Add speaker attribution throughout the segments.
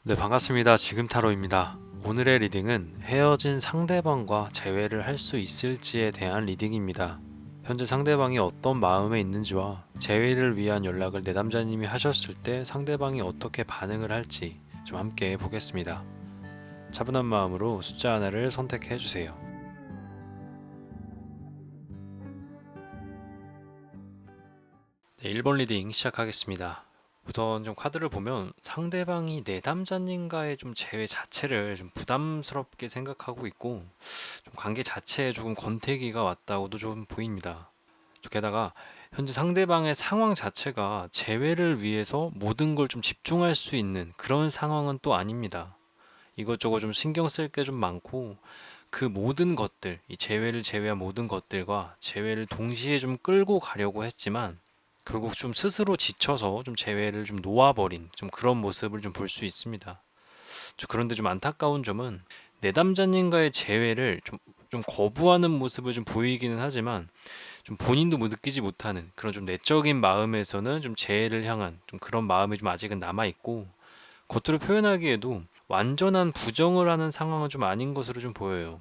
Speaker 1: 네, 반갑습니다. 지금 타로입니다. 오늘의 리딩은 헤어진 상대방과 재회를 할 수 있을지에 대한 리딩입니다. 현재 상대방이 어떤 마음에 있는지와 재회를 위한 연락을 내담자님이 하셨을 때 상대방이 어떻게 반응을 할지 좀 함께 보겠습니다. 차분한 마음으로 숫자 하나를 선택해 주세요. 네, 1번 리딩 시작하겠습니다. 우선 좀 카드를 보면 상대방이 내담자님과의 좀 재회 자체를 좀 부담스럽게 생각하고 있고 좀 관계 자체에 조금 권태기가 왔다고도 좀 보입니다. 게다가 현재 상대방의 상황 자체가 재회를 위해서 모든 걸 좀 집중할 수 있는 그런 상황은 또 아닙니다. 이것저것 좀 신경 쓸 게 좀 많고 그 모든 것들, 이 재회를 제외한 모든 것들과 재회를 동시에 좀 끌고 가려고 했지만 결국 좀 스스로 지쳐서 좀 재회를 좀 놓아버린 좀 그런 모습을 좀 볼 수 있습니다. 그런데 좀 안타까운 점은 내담자님과의 재회를 좀 거부하는 모습을 좀 보이기는 하지만 좀 본인도 뭐 느끼지 못하는 그런 좀 내적인 마음에서는 좀 재회를 향한 좀 그런 마음이 좀 아직은 남아 있고 겉으로 표현하기에도 완전한 부정을 하는 상황은 좀 아닌 것으로 좀 보여요.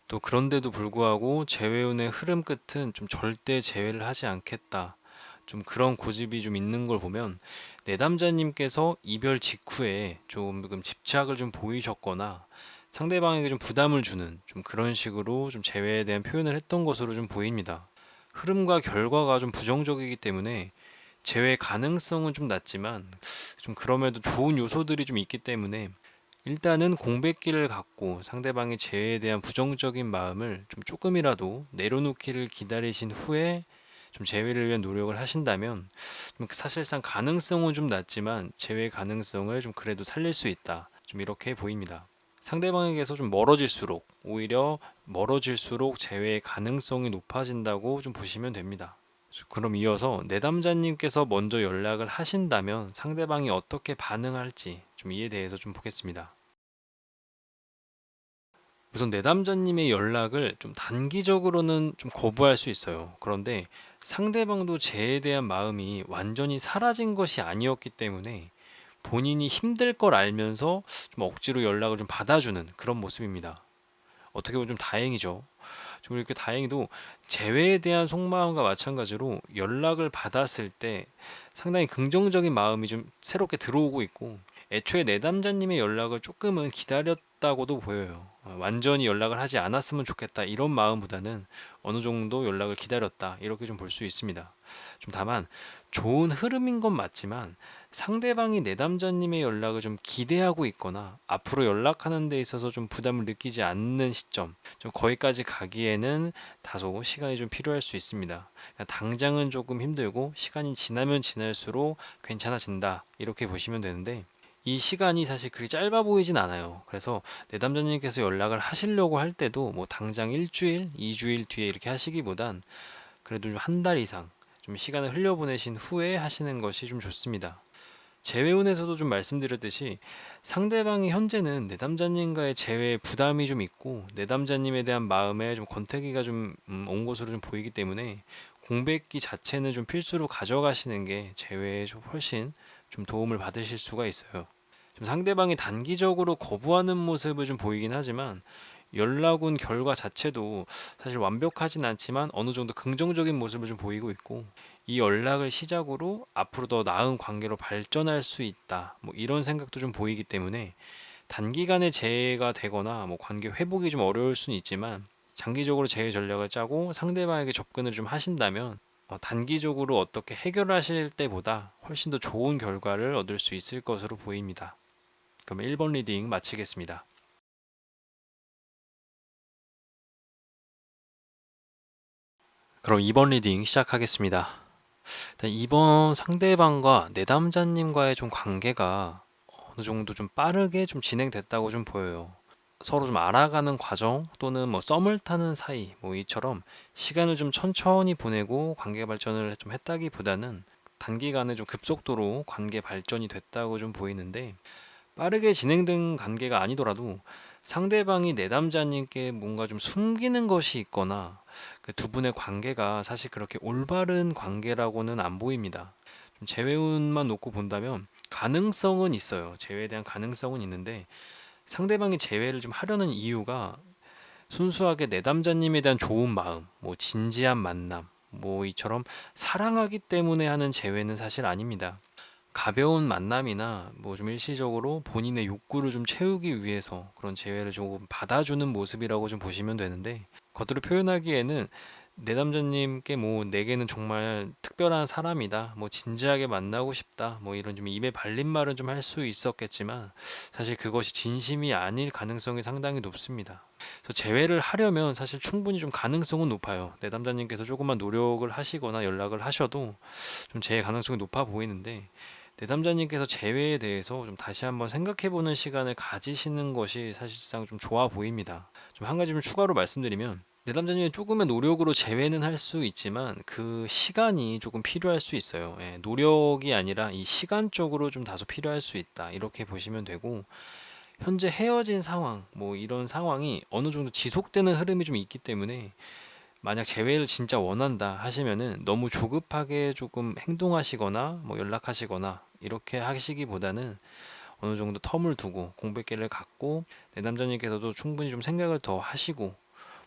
Speaker 1: 또 그런데도 불구하고 재회운의 흐름 끝은 좀 절대 재회를 하지 않겠다. 좀 그런 고집이 좀 있는 걸 보면 내담자님께서 이별 직후에 조금 집착을 좀 보이셨거나 상대방에게 좀 부담을 주는 좀 그런 식으로 좀 재회에 대한 표현을 했던 것으로 좀 보입니다. 흐름과 결과가 좀 부정적이기 때문에 재회 가능성은 좀 낮지만 좀 그럼에도 좋은 요소들이 좀 있기 때문에 일단은 공백기를 갖고 상대방의 재회에 대한 부정적인 마음을 좀 조금이라도 내려놓기를 기다리신 후에 좀 재회를 위한 노력을 하신다면 좀 사실상 가능성은 좀 낮지만 재회 가능성을 좀 그래도 살릴 수 있다. 좀 이렇게 보입니다. 상대방에게서 좀 멀어질수록 오히려 멀어질수록 재회의 가능성이 높아진다고 좀 보시면 됩니다. 그럼 이어서 내담자님께서 먼저 연락을 하신다면 상대방이 어떻게 반응할지 좀 이에 대해서 좀 보겠습니다. 우선 내담자님의 연락을 좀 단기적으로는 좀 거부할 수 있어요. 그런데 상대방도 재에 대한 마음이 완전히 사라진 것이 아니었기 때문에 본인이 힘들 걸 알면서 좀 억지로 연락을 좀 받아주는 그런 모습입니다. 어떻게 보면 좀 다행이죠. 좀 이렇게 다행히도 재회에 대한 속마음과 마찬가지로 연락을 받았을 때 상당히 긍정적인 마음이 좀 새롭게 들어오고 있고 애초에 내담자님의 연락을 조금은 기다렸다고도 보여요. 완전히 연락을 하지 않았으면 좋겠다 이런 마음보다는 어느 정도 연락을 기다렸다 이렇게 좀 볼 수 있습니다. 좀 다만 좋은 흐름인 건 맞지만 상대방이 내담자님의 연락을 좀 기대하고 있거나 앞으로 연락하는 데 있어서 좀 부담을 느끼지 않는 시점 좀 거기까지 가기에는 다소 시간이 좀 필요할 수 있습니다. 그러니까 당장은 조금 힘들고 시간이 지나면 지날수록 괜찮아진다 이렇게 보시면 되는데 이 시간이 사실 그리 짧아 보이진 않아요. 그래서 내담자님께서 연락을 하시려고 할 때도 뭐 당장 일주일, 2주일 뒤에 이렇게 하시기보단 그래도 좀 한 달 이상 좀 시간을 흘려보내신 후에 하시는 것이 좀 좋습니다. 재회운에서도 좀 말씀드렸듯이 상대방이 현재는 내담자님과의 재회에 부담이 좀 있고 내담자님에 대한 마음에 좀 권태기가 좀 온 것으로 좀 보이기 때문에 공백기 자체는 좀 필수로 가져가시는 게 재회에 좀 훨씬 좀 도움을 받으실 수가 있어요. 좀 상대방이 단기적으로 거부하는 모습을 좀 보이긴 하지만 연락운 결과 자체도 사실 완벽하진 않지만 어느 정도 긍정적인 모습을 좀 보이고 있고 이 연락을 시작으로 앞으로 더 나은 관계로 발전할 수 있다. 뭐 이런 생각도 좀 보이기 때문에 단기간에 재해가 되거나 뭐 관계 회복이 좀 어려울 수는 있지만 장기적으로 재해 전략을 짜고 상대방에게 접근을 좀 하신다면 단기적으로 어떻게 해결하실 때보다 훨씬 더 좋은 결과를 얻을 수 있을 것으로 보입니다. 그럼 1번 리딩 마치겠습니다. 그럼 2번 리딩 시작하겠습니다. 일단 2번 상대방과 내담자님과의 좀 관계가 어느 정도 좀 빠르게 좀 진행됐다고 좀 보여요. 서로 좀 알아가는 과정 또는 뭐 썸을 타는 사이 뭐 이처럼 시간을 좀 천천히 보내고 관계 발전을 좀 했다기보다는 단기간에 좀 급속도로 관계 발전이 됐다고 좀 보이는데 빠르게 진행된 관계가 아니더라도 상대방이 내담자님께 뭔가 좀 숨기는 것이 있거나 그 두 분의 관계가 사실 그렇게 올바른 관계라고는 안 보입니다. 좀 재회운만 놓고 본다면 가능성은 있어요. 재회에 대한 가능성은 있는데 상대방이 재회를 좀 하려는 이유가 순수하게 내담자님에 대한 좋은 마음, 뭐 진지한 만남, 뭐 이처럼 사랑하기 때문에 하는 재회는 사실 아닙니다. 가벼운 만남이나 뭐 좀 일시적으로 본인의 욕구를 좀 채우기 위해서 그런 재회를 조금 받아주는 모습이라고 좀 보시면 되는데, 겉으로 표현하기에는 내담자님께 뭐 내게는 정말 특별한 사람이다, 뭐 진지하게 만나고 싶다, 뭐 이런 좀 입에 발린 말은 좀 할 수 있었겠지만 사실 그것이 진심이 아닐 가능성이 상당히 높습니다. 그래서 재회를 하려면 사실 충분히 좀 가능성은 높아요. 내담자님께서 조금만 노력을 하시거나 연락을 하셔도 좀 재회 가능성이 높아 보이는데, 내담자님께서 재회에 대해서 좀 다시 한번 생각해보는 시간을 가지시는 것이 사실상 좀 좋아 보입니다. 좀 한 가지 좀 추가로 말씀드리면, 내담자님의 조금의 노력으로 재회는 할 수 있지만 그 시간이 조금 필요할 수 있어요. 예, 노력이 아니라 이 시간적으로 좀 다소 필요할 수 있다, 이렇게 보시면 되고, 현재 헤어진 상황, 뭐 이런 상황이 어느 정도 지속되는 흐름이 좀 있기 때문에 만약 재회를 진짜 원한다 하시면은 너무 조급하게 조금 행동하시거나 뭐 연락하시거나 이렇게 하시기보다는 어느 정도 텀을 두고 공백기를 갖고 내담자님께서도 충분히 좀 생각을 더 하시고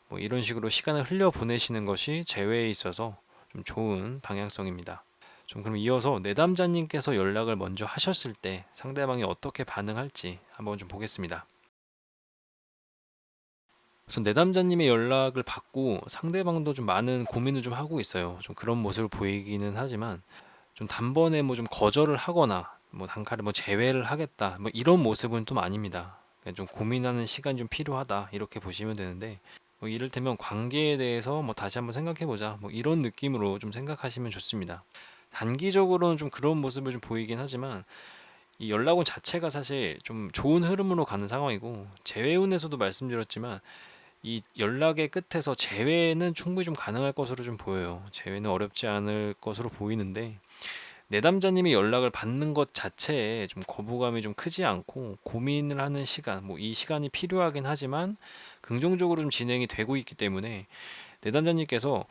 Speaker 1: 뭐 이런 식으로 시간을 흘려 보내시는 것이 재회에 있어서 좀 좋은 방향성입니다. 좀 그럼 이어서 내담자님께서 연락을 먼저 하셨을 때 상대방이 어떻게 반응할지 한번 좀 보겠습니다. 우선 내담자님의 연락을 받고 상대방도 좀 많은 고민을 좀 하고 있어요. 좀 그런 모습을 보이기는 하지만 좀 단번에 뭐 좀 거절을 하거나 뭐 단칼에 뭐 제외를 하겠다 뭐 이런 모습은 좀 아닙니다. 그냥 좀 고민하는 시간이 좀 필요하다, 이렇게 보시면 되는데, 뭐 이를테면 관계에 대해서 뭐 다시 한번 생각해 보자, 뭐 이런 느낌으로 좀 생각하시면 좋습니다. 단기적으로는 좀 그런 모습을 좀 보이긴 하지만 이 연락원 자체가 사실 좀 좋은 흐름으로 가는 상황이고, 재회운에서도 말씀드렸지만 이 연락의 끝에서 재회는 충분히 좀 가능할 것으로 좀 보여요. 재회는 어렵지 않을 것으로 보이는데, 내담자님이 연락을 받는 것 자체에 좀 거부감이 좀 크지 않고 고민을 하는 시간, 뭐 이 시간이 필요하긴 하지만 긍정적으로 좀 진행이 되고 있기 때문에 내담자님께서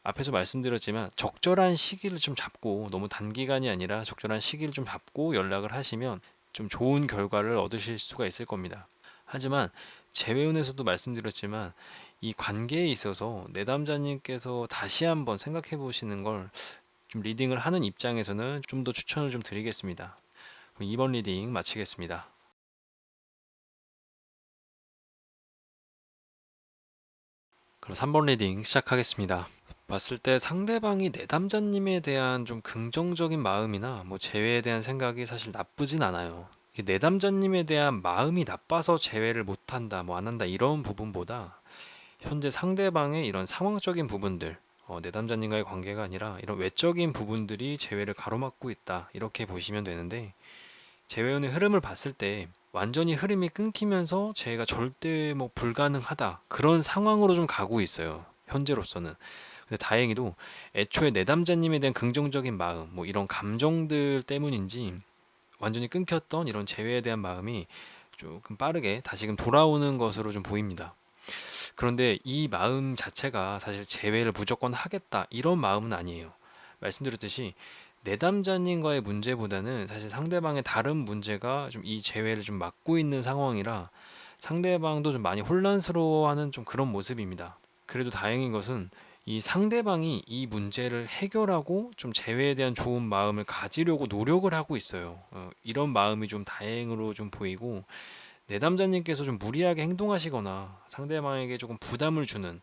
Speaker 1: 앞에서 말씀드렸지만 적절한 시기를 좀 잡고, 너무 단기간이 아니라 적절한 시기를 좀 잡고 연락을 하시면 좀 좋은 결과를 얻으실 수가 있을 겁니다. 하지만 재회원에서도 말씀드렸지만 이 관계에 있어서 내담자님께서 다시 한번 생각해 보시는 걸 좀 리딩을 하는 입장에서는 좀 더 추천을 좀 드리겠습니다. 그럼 2번 리딩 마치겠습니다. 그럼 3번 리딩 시작하겠습니다. 봤을 때 상대방이 내담자님에 대한 좀 긍정적인 마음이나 뭐 재회에 대한 생각이 사실 나쁘진 않아요. 이게 내담자님에 대한 마음이 나빠서 재회를 못한다, 뭐 안 한다 이런 부분보다 현재 상대방의 이런 상황적인 부분들, 내담자님과의 관계가 아니라 이런 외적인 부분들이 재회를 가로막고 있다, 이렇게 보시면 되는데, 재회원의 흐름을 봤을 때 완전히 흐름이 끊기면서 재회가 절대 뭐 불가능하다, 그런 상황으로 좀 가고 있어요, 현재로서는. 근데 다행히도 애초에 내담자님에 대한 긍정적인 마음, 뭐 이런 감정들 때문인지 완전히 끊겼던 이런 재회에 대한 마음이 조금 빠르게 다시금 돌아오는 것으로 좀 보입니다. 그런데 이 마음 자체가 사실 재회를 무조건 하겠다 이런 마음은 아니에요. 말씀드렸듯이 내담자님과의 문제보다는 사실 상대방의 다른 문제가 좀 이 재회를 좀 막고 있는 상황이라 상대방도 좀 많이 혼란스러워하는 좀 그런 모습입니다. 그래도 다행인 것은 이 상대방이 이 문제를 해결하고 좀 재회에 대한 좋은 마음을 가지려고 노력을 하고 있어요. 이런 마음이 좀 다행으로 좀 보이고, 내담자님께서 좀 무리하게 행동하시거나 상대방에게 조금 부담을 주는,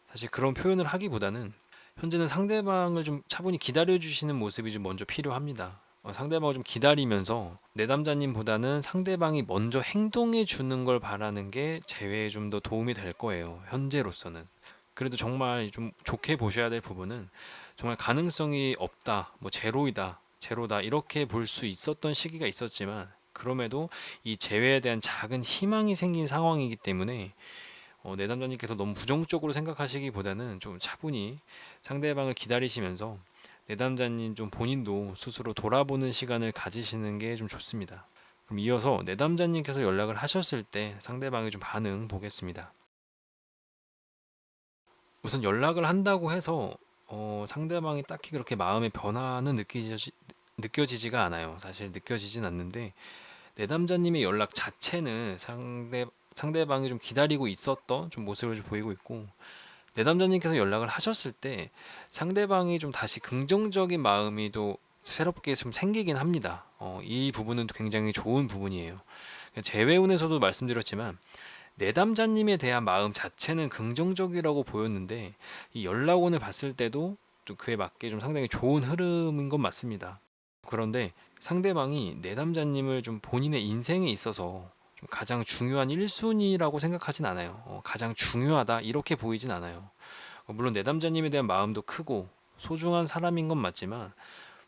Speaker 1: 사실 그런 표현을 하기보다는 현재는 상대방을 좀 차분히 기다려주시는 모습이 좀 먼저 필요합니다. 상대방을 좀 기다리면서 내담자님보다는 상대방이 먼저 행동해 주는 걸 바라는 게 재회에 좀 더 도움이 될 거예요, 현재로서는. 그래도 정말 좀 좋게 보셔야 될 부분은, 정말 가능성이 없다, 뭐 제로이다, 제로다 이렇게 볼 수 있었던 시기가 있었지만 그럼에도 이 재회에 대한 작은 희망이 생긴 상황이기 때문에 내담자님께서 너무 부정적으로 생각하시기보다는 좀 차분히 상대방을 기다리시면서 내담자님 좀 본인도 스스로 돌아보는 시간을 가지시는 게 좀 좋습니다. 그럼 이어서 내담자님께서 연락을 하셨을 때 상대방의 좀 반응 보겠습니다. 우선 연락을 한다고 해서 상대방이 딱히 그렇게 마음의 변화는 느껴지지가 않아요. 사실 느껴지진 않는데 내담자님의 연락 자체는 상대방이 좀 기다리고 있었던 좀 모습을 좀 보이고 있고, 내담자님께서 연락을 하셨을 때 상대방이 좀 다시 긍정적인 마음이 또 새롭게 좀 생기긴 합니다. 이 부분은 굉장히 좋은 부분이에요. 재회운에서도 말씀드렸지만 내담자님에 대한 마음 자체는 긍정적이라고 보였는데 이 연락원을 봤을 때도 좀 그에 맞게 좀 상당히 좋은 흐름인 건 맞습니다. 그런데 상대방이 내담자님을 좀 본인의 인생에 있어서 좀 가장 중요한 1순위라고 생각하진 않아요. 가장 중요하다 이렇게 보이진 않아요. 물론 내담자님에 대한 마음도 크고 소중한 사람인 건 맞지만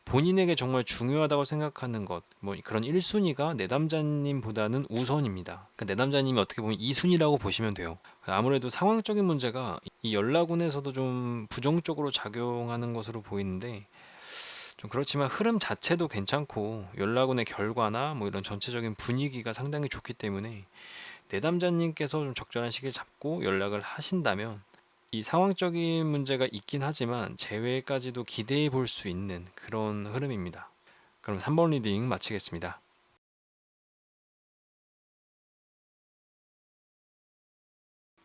Speaker 1: 본인에게 정말 중요하다고 생각하는 것, 뭐 그런 1순위가 내담자님보다는 우선입니다. 그러니까 내담자님이 어떻게 보면 2순위라고 보시면 돼요. 아무래도 상황적인 문제가 이 연락운에서도 좀 부정적으로 작용하는 것으로 보이는데, 좀 그렇지만 흐름 자체도 괜찮고 연락운의 결과나 뭐 이런 전체적인 분위기가 상당히 좋기 때문에 내담자님께서 좀 적절한 시기를 잡고 연락을 하신다면 이 상황적인 문제가 있긴 하지만 재회까지도 기대해 볼 수 있는 그런 흐름입니다. 그럼 3번 리딩 마치겠습니다.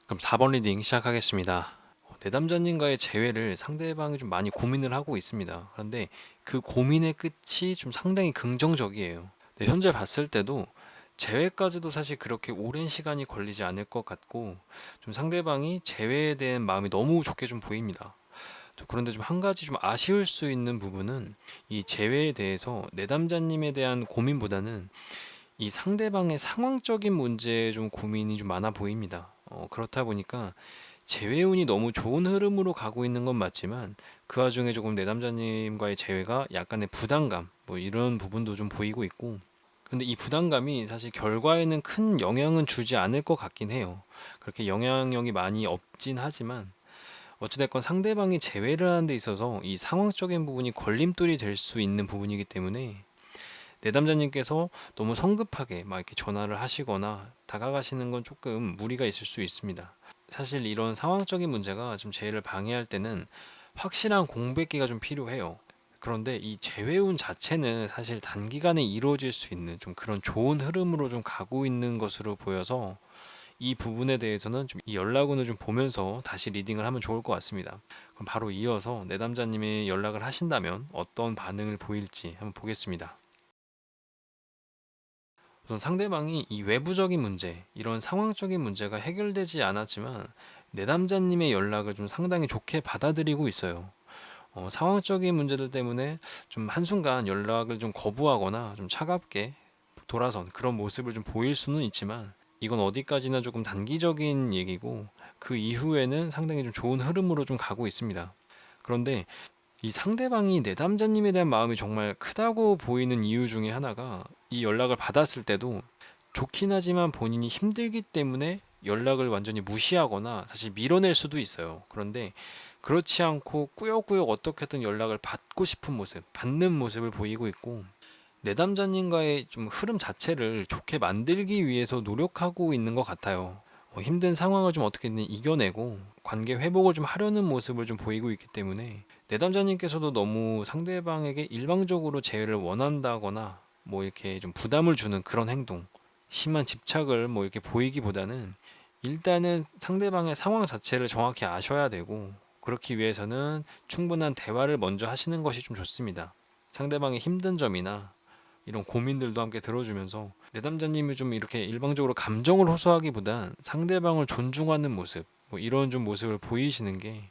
Speaker 1: 그럼 4번 리딩 시작하겠습니다. 내담자님과의 재회를 상대방이 좀 많이 고민을 하고 있습니다. 그런데 그 고민의 끝이 좀 상당히 긍정적이에요. 네, 현재 봤을 때도 재회까지도 사실 그렇게 오랜 시간이 걸리지 않을 것 같고, 좀 상대방이 재회에 대한 마음이 너무 좋게 좀 보입니다. 그런데 좀 한 가지 좀 아쉬울 수 있는 부분은 이 재회에 대해서 내담자님에 대한 고민보다는 이 상대방의 상황적인 문제에 좀 고민이 좀 많아 보입니다. 그렇다 보니까 재회운이 너무 좋은 흐름으로 가고 있는 건 맞지만 그 와중에 조금 내담자님과의 재회가 약간의 부담감 뭐 이런 부분도 좀 보이고 있고, 근데 이 부담감이 사실 결과에는 큰 영향은 주지 않을 것 같긴 해요. 그렇게 영향력이 많이 없진 하지만 어찌됐건 상대방이 제외를 하는 데 있어서 이 상황적인 부분이 걸림돌이 될 수 있는 부분이기 때문에 내담자님께서 너무 성급하게 막 이렇게 전화를 하시거나 다가가시는 건 조금 무리가 있을 수 있습니다. 사실 이런 상황적인 문제가 좀 재회를 방해할 때는 확실한 공백기가 좀 필요해요. 그런데 이 재회운 자체는 사실 단기간에 이루어질 수 있는 좀 그런 좋은 흐름으로 좀 가고 있는 것으로 보여서 이 부분에 대해서는 좀 이 연락운을 좀 보면서 다시 리딩을 하면 좋을 것 같습니다. 그럼 바로 이어서 내담자님이 연락을 하신다면 어떤 반응을 보일지 한번 보겠습니다. 우선 상대방이 이 외부적인 문제, 이런 상황적인 문제가 해결되지 않았지만 내담자님의 연락을 좀 상당히 좋게 받아들이고 있어요. 상황적인 문제들 때문에 좀 한순간 연락을 좀 거부하거나 좀 차갑게 돌아선 그런 모습을 좀 보일 수는 있지만 이건 어디까지나 조금 단기적인 얘기고 그 이후에는 상당히 좀 좋은 흐름으로 좀 가고 있습니다. 그런데 이 상대방이 내담자님에 대한 마음이 정말 크다고 보이는 이유 중에 하나가 이 연락을 받았을 때도 좋긴 하지만 본인이 힘들기 때문에 연락을 완전히 무시하거나 사실 밀어낼 수도 있어요. 그런데 그렇지 않고 꾸역꾸역 어떻게든 연락을 받고 싶은 모습, 받는 모습을 보이고 있고, 내담자님과의 좀 흐름 자체를 좋게 만들기 위해서 노력하고 있는 것 같아요. 힘든 상황을 좀 어떻게든 이겨내고 관계 회복을 좀 하려는 모습을 좀 보이고 있기 때문에 내담자님께서도 너무 상대방에게 일방적으로 재회를 원한다거나 뭐 이렇게 좀 부담을 주는 그런 행동, 심한 집착을 뭐 이렇게 보이기보다는 일단은 상대방의 상황 자체를 정확히 아셔야 되고, 그렇기 위해서는 충분한 대화를 먼저 하시는 것이 좀 좋습니다. 상대방의 힘든 점이나 이런 고민들도 함께 들어주면서 내담자님이 좀 이렇게 일방적으로 감정을 호소하기보단 상대방을 존중하는 모습, 뭐 이런 좀 모습을 보이시는 게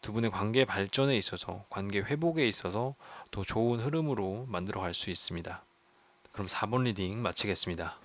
Speaker 1: 두 분의 관계 발전에 있어서, 관계 회복에 있어서 더 좋은 흐름으로 만들어 갈 수 있습니다. 그럼 4번 리딩 마치겠습니다.